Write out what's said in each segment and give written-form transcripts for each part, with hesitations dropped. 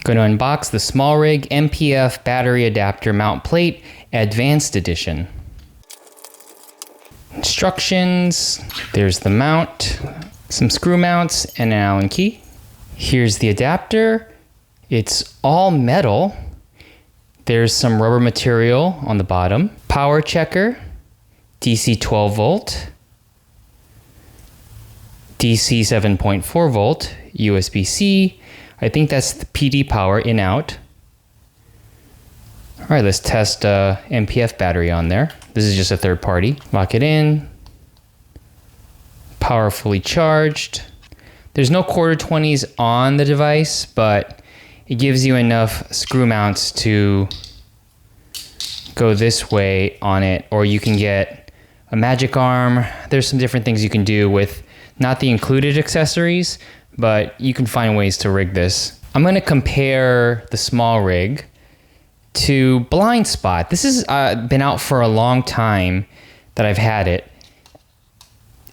Going to unbox the SmallRig NP-F Battery Adapter Mount Plate Advanced Edition. Instructions, there's the mount, some screw mounts, and an Allen key. Here's the adapter. It's all metal. There's some rubber material on the bottom. Power checker, DC 12 volt, DC 7.4 volt, USB-C. I think that's the PD power in out. All right, let's test NP-F battery on there. This is just a third party. Lock it in. Power fully charged. There's no quarter 20s on the device, but it gives you enough screw mounts to go this way on it, or you can get a magic arm. There's some different things you can do with not the included accessories, but you can find ways to rig this. I'm gonna compare the SmallRig to Blind Spot. This has been out for a long time that I've had it.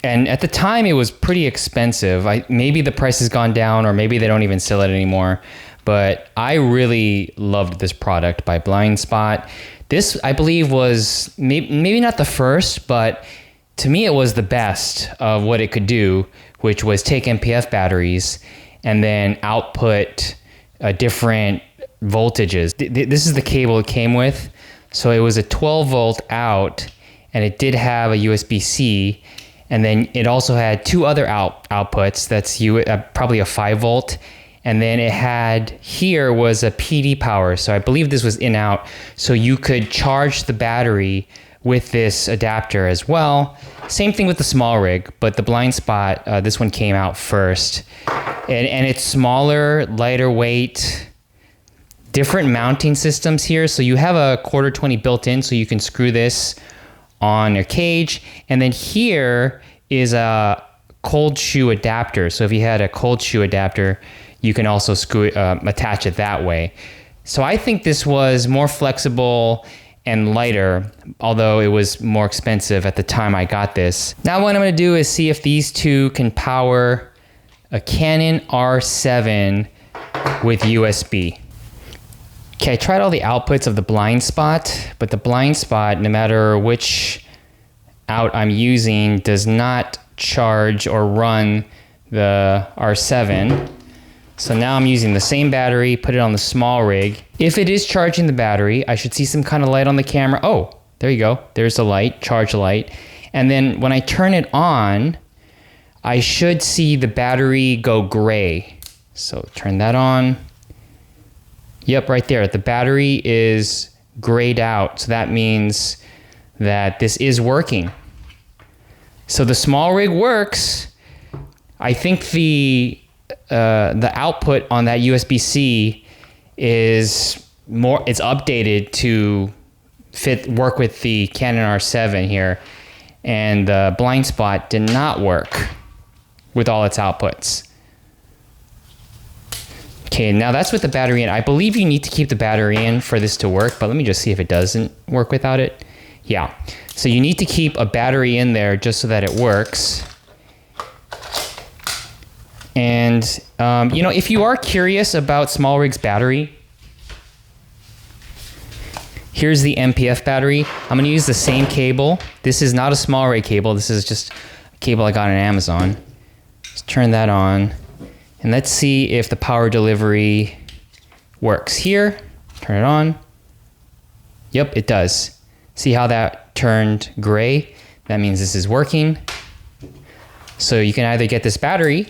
And at the time it was pretty expensive. Maybe the price has gone down, or maybe they don't even sell it anymore. But I really loved this product by Blind Spot. This, I believe, was maybe not the first, but to me it was the best of what it could do, which was take NP-F batteries and then output different voltages. This is the cable it came with. So it was a 12 volt out, and it did have a USB-C, and then it also had two other outputs. That's probably a 5 volt. And then it had, here was a PD power. So I believe this was in out. So you could charge the battery with this adapter as well. Same thing with the SmallRig, but the Blind Spot, this one came out first. And it's smaller, lighter weight, different mounting systems here. So you have a quarter 20 built in, so you can screw this on your cage. And then here is a cold shoe adapter. So if you had a cold shoe adapter, you can also attach it that way. So I think this was more flexible and lighter, although it was more expensive at the time I got this. Now what I'm gonna do is see if these two can power a Canon R7 with USB. Okay, I tried all the outputs of the Blind Spot, but the Blind Spot, no matter which out I'm using, does not charge or run the R7. So now I'm using the same battery, put it on the SmallRig. If it is charging the battery, I should see some kind of light on the camera. Oh, there you go. There's the light, charge light. And then when I turn it on, I should see the battery go gray. So turn that on. Yep, right there. The battery is grayed out. So that means that this is working. So the SmallRig works. I think the output on that USB-C is it's updated to work with the Canon R7 here, and the Blind Spot did not work with all its outputs. Okay, now that's with the battery in. I believe you need to keep the battery in for this to work, but let me just see if it doesn't work without it. Yeah, so you need to keep a battery in there just so that it works. And, if you are curious about SmallRig's battery, here's the NP-F battery. I'm going to use the same cable. This is not a SmallRig cable. This is just a cable I got on Amazon. Let's turn that on. And let's see if the power delivery works here. Turn it on. Yep, it does. See how that turned gray? That means this is working. So you can either get this battery,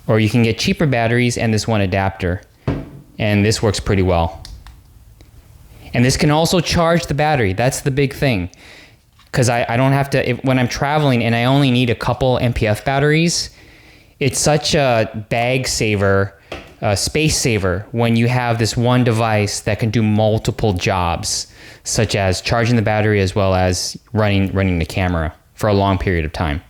or you can get cheaper batteries and this one adapter. And this works pretty well. And this can also charge the battery. That's the big thing. Because I don't have to, when I'm traveling and I only need a couple NP-F batteries, it's such a bag saver, space saver, when you have this one device that can do multiple jobs, such as charging the battery as well as running the camera for a long period of time.